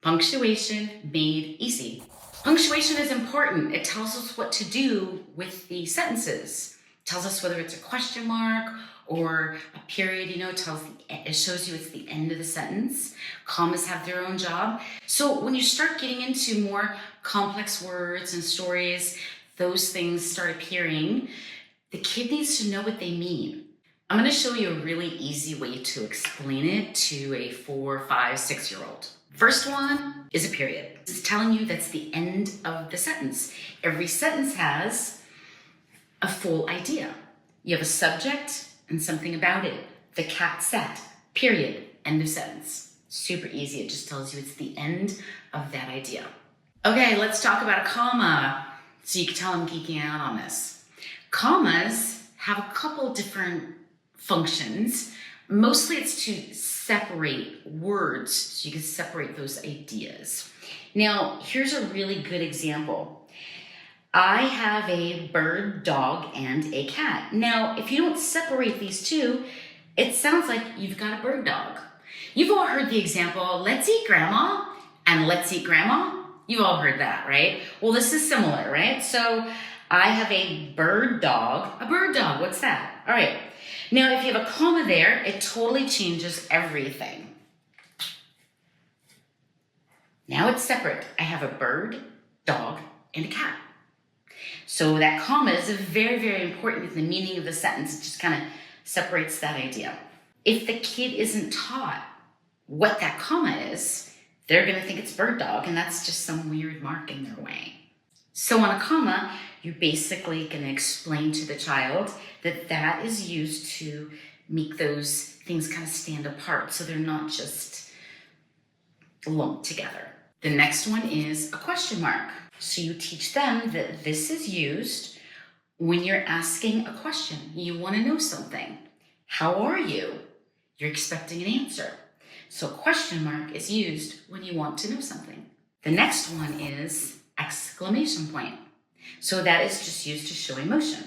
Punctuation made easy. Punctuation is important. It tells us what to do with the sentences. It tells us whether it's a question mark or a period, it shows you it's the end of the sentence. Commas have their own job. So when you start getting into more complex words and stories, those things start appearing, the kid needs to know what they mean. I'm going to show you a really easy way to explain it to a 4, 5, 6-year-old. First one is a period. It's telling you that's the end of the sentence. Every sentence has a full idea. You have a subject and something about it. The cat sat, period, end of sentence. Super easy. It just tells you it's the end of that idea. Okay, let's talk about a comma. So you can tell I'm geeking out on this. Commas have a couple different functions. Mostly it's to separate words, so you can separate those ideas. Now, here's a really good example. I have a bird, dog, and a cat. Now, if you don't separate these two, it sounds like you've got a bird dog. You've all heard the example, let's eat grandma, and let's eat grandma. You've all heard that, right? Well, this is similar, right? So I have a bird dog. A bird dog, what's that? All right. Now, if you have a comma there, it totally changes everything. Now it's separate. I have a bird, dog, and a cat. So that comma is very, very important in the meaning of the sentence. It just kind of separates that idea. If the kid isn't taught what that comma is, they're going to think it's bird dog, and that's just some weird mark in their way. So on a comma, you're basically going to explain to the child that that is used to make those things kind of stand apart so they're not just lumped together. The next one is a question mark. So you teach them that this is used when you're asking a question. You want to know something. How are you? You're expecting an answer. So question mark is used when you want to know something. The next one is exclamation point. So that is just used to show emotion.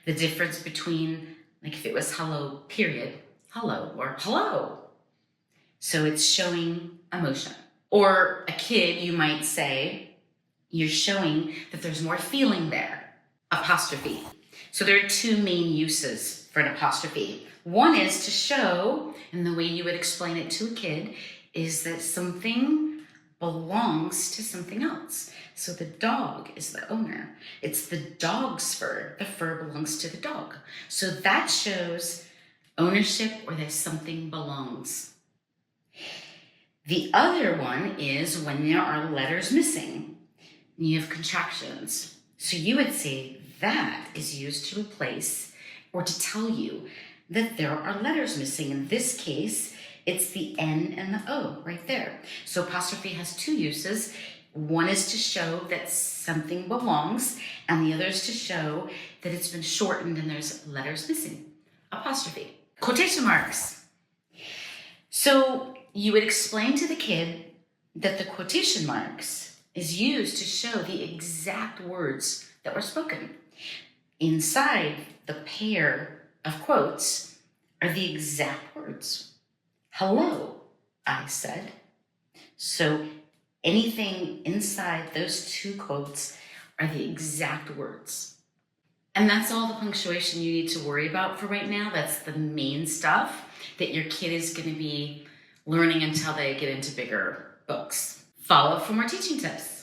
The difference between, like if it was hello, period, hello, or hello. So it's showing emotion. Or a kid, you might say, you're showing that there's more feeling there. Apostrophe. So there are two main uses for an apostrophe. One is to show, and the way you would explain it to a kid, is that something belongs to something else. So the dog is the owner. It's the dog's fur. The fur belongs to the dog. So that shows ownership or that something belongs. The other one is when there are letters missing. You have contractions. So you would say that is used to replace or to tell you that there are letters missing. In this case, it's the N and the O right there. So apostrophe has two uses. One is to show that something belongs, and the other is to show that it's been shortened and there's letters missing. Apostrophe. Quotation marks. So you would explain to the kid that the quotation marks is used to show the exact words that were spoken. Inside the pair of quotes are the exact words. Hello, I said. So anything inside those two quotes are the exact words. And that's all the punctuation you need to worry about for right now. That's the main stuff that your kid is going to be learning until they get into bigger books. Follow up for more teaching tips.